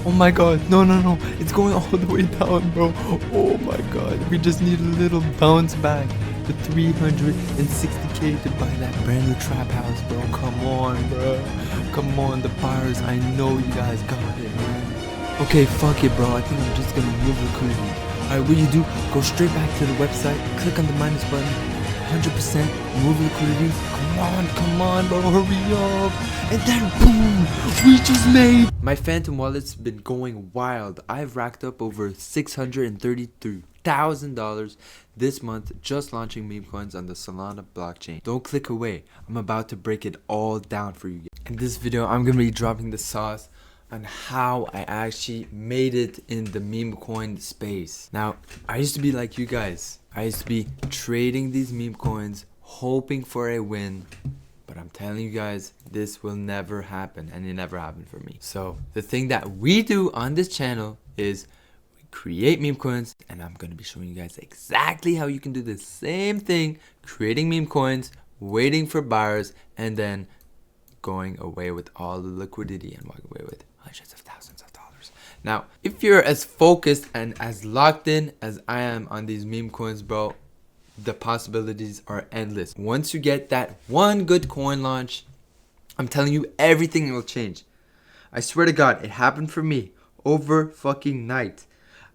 Oh my god, no, it's going all the way down, bro. Oh my god, we just need a little bounce back to 360k to buy that brand new trap house, bro. Come on, bro. Come on, the buyers, I know you guys got it, man. Okay, fuck it, bro. I think I'm just gonna move liquidity. Alright, what you do, go straight back to the website, click on the minus button, 100% move liquidity. Come on, bro, hurry up. And then boom, we just made. My Phantom wallet's been going wild. I've racked up over $633,000 this month just launching meme coins on the Solana blockchain. Don't click away. I'm about to break it all down for you. In this video, I'm gonna be dropping the sauce on how I actually made it in the meme coin space. Now, I used to be like you guys. I used to be trading these meme coins, hoping for a win. But I'm telling you guys, this will never happen, and it never happened for me. So the thing that we do on this channel is we create meme coins, and I'm gonna be showing you guys exactly how you can do the same thing, creating meme coins, waiting for buyers, and then going away with all the liquidity and walking away with hundreds of thousands of dollars. Now, if you're as focused and as locked in as I am on these meme coins, bro, the possibilities are endless. Once you get that one good coin launch, I'm telling you, everything will change. I swear to God, it happened for me over fucking night.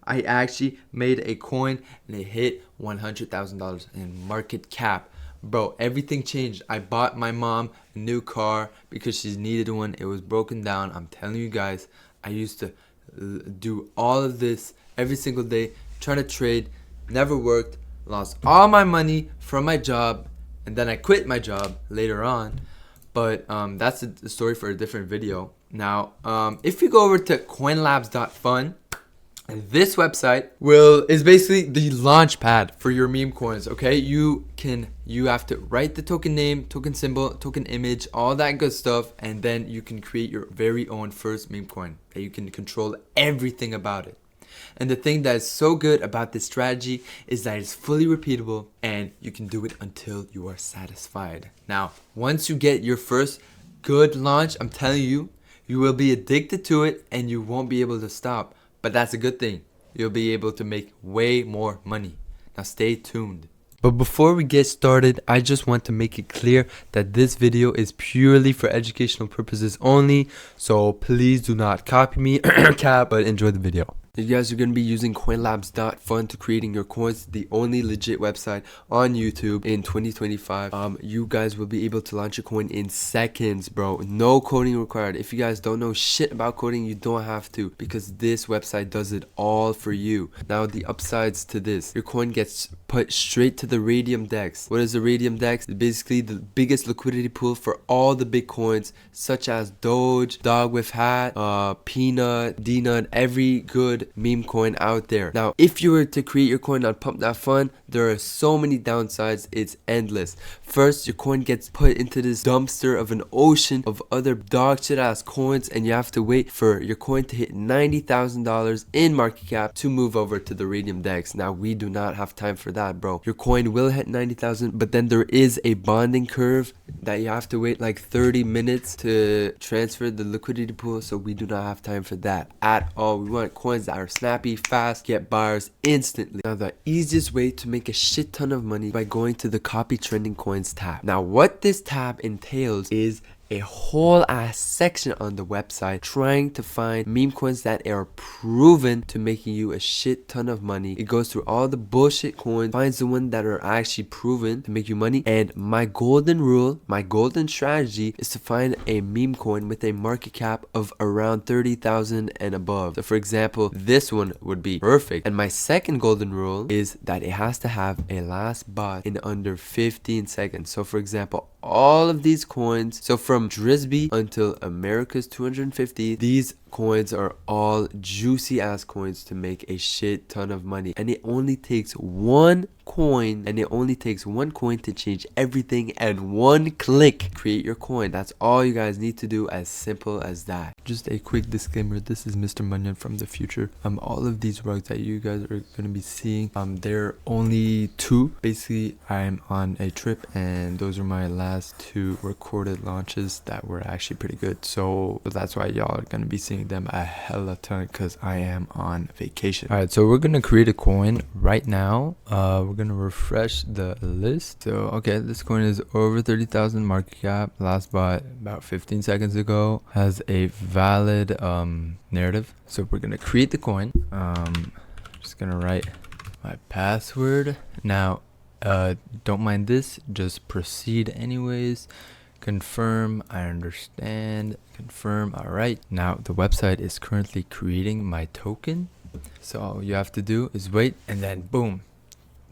I actually made a coin and it hit $100,000 in market cap. Bro, everything changed. I bought my mom a new car because she needed one. It was broken down. I'm telling you guys, I used to do all of this every single day, trying to trade, never worked. Lost all my money from my job, and then I quit my job later on. But that's a story for a different video. Now, if you go over to coinlabs.fun, this website is basically the launch pad for your meme coins. Okay, you have to write the token name, token symbol, token image, all that good stuff, and then you can create your very own first meme coin. And you can control everything about it. And the thing that is so good about this strategy is that it's fully repeatable and you can do it until you are satisfied. Now, once you get your first good launch, I'm telling you, you will be addicted to it and you won't be able to stop. But that's a good thing. You'll be able to make way more money. Now stay tuned. But before we get started, I just want to make it clear that this video is purely for educational purposes only. So please do not copy me, but enjoy the video. You guys are going to be using coinlabs.fun to creating your coins, the only legit website on YouTube in 2025. You guys will be able to launch a coin in seconds, bro. No coding required. If you guys don't know shit about coding, you don't have to, because this website does it all for you. Now, the upsides to this, your coin gets put straight to the Raydium DEX. What is the Raydium DEX? It's basically the biggest liquidity pool for all the big coins, such as Doge, Dog with Hat, Peanut, D-Nut, every good meme coin out there. Now, if you were to create your coin on Pump.Fun, there are so many downsides, it's endless. First, your coin gets put into this dumpster of an ocean of other dog shit ass coins, and you have to wait for your coin to hit $90,000 in market cap to move over to the Raydium DEX. Now, we do not have time for that, bro. Your coin will hit 90,000, but then there is a bonding curve that you have to wait like 30 minutes to transfer the liquidity pool, so we do not have time for that at all. We want coins that are snappy, fast, get buyers instantly. Now, the easiest way to make a shit ton of money by going to the copy trending coins tab. Now, what this tab entails is a whole ass section on the website trying to find meme coins that are proven to making you a shit ton of money. It goes through all the bullshit coins, finds the one that are actually proven to make you money. And my golden rule, my golden strategy is to find a meme coin with a market cap of around 30,000 and above. So for example, this one would be perfect. And my second golden rule is that it has to have a last bought in under 15 seconds. So for example, all of these coins, so from Drisby until America's 250, these coins are all juicy ass coins to make a shit ton of money, and it only takes one coin to change everything, and one click create your coin. That's all you guys need to do, as simple as that. Just a quick disclaimer, this is Mr. Munyon from the future. All of these rugs that you guys are going to be seeing, they're only two. Basically, I'm on a trip and those are my last two recorded launches. videos that were actually pretty good. So that's why y'all are gonna be seeing them a hella ton, because I am on vacation. All right, so we're gonna create a coin right now. We're gonna refresh the list. So okay, this coin is over 30,000 market cap, last bought about 15 seconds ago, has a valid narrative. So we're gonna create the coin. Just gonna write my password. Now don't mind this, just proceed anyways. Confirm, I understand. Confirm. All right, now the website is currently creating my token, so all you have to do is wait, and then boom,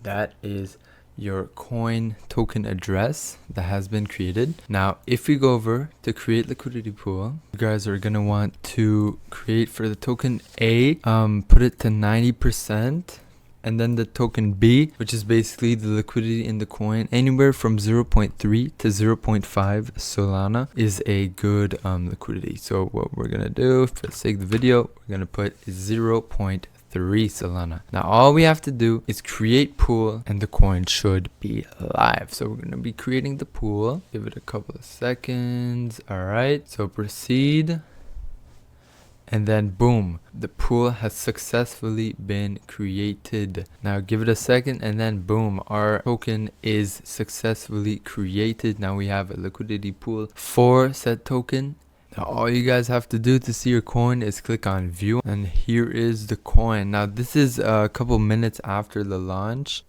that is your coin token address that has been created. Now if we go over to create liquidity pool, you guys are gonna want to create for the token A, put it to 90%, and then the token B, which is basically the liquidity in the coin, anywhere from 0.3 to 0.5 Solana is a good liquidity. So what we're gonna do for the sake of the video, we're gonna put 0.3 Solana. Now all we have to do is create pool and the coin should be live. So we're going to be creating the pool. Give it a couple of seconds. All right, so proceed, and then boom, the pool has successfully been created. Now give it a second, and then boom, our token is successfully created. Now we have a liquidity pool for said token. Now all you guys have to do to see your coin is click on view, and here is the coin. Now this is a couple minutes after the launch,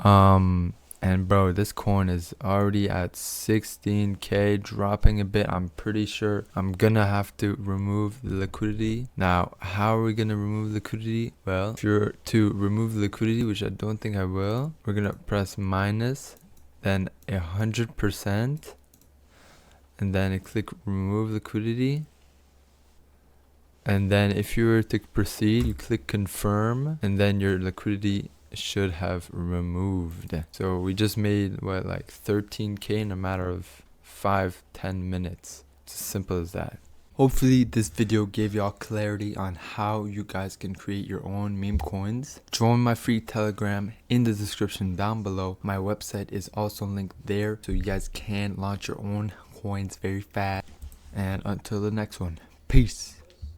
and bro, this coin is already at 16k, dropping a bit. I'm pretty sure I'm gonna have to remove the liquidity. Now how are we gonna remove liquidity? Well, if you're to remove the liquidity, which I don't think I will, we're gonna press minus, then 100%, and then click remove liquidity. And then if you were to proceed, you click confirm, and then your liquidity should have removed. So we just made what, like 13k in a matter of 5-10 minutes. It's as simple as that. Hopefully this video gave y'all clarity on how you guys can create your own meme coins. Join my free Telegram in the description down below. My website is also linked there, so you guys can launch your own coins very fast. And until the next one, peace.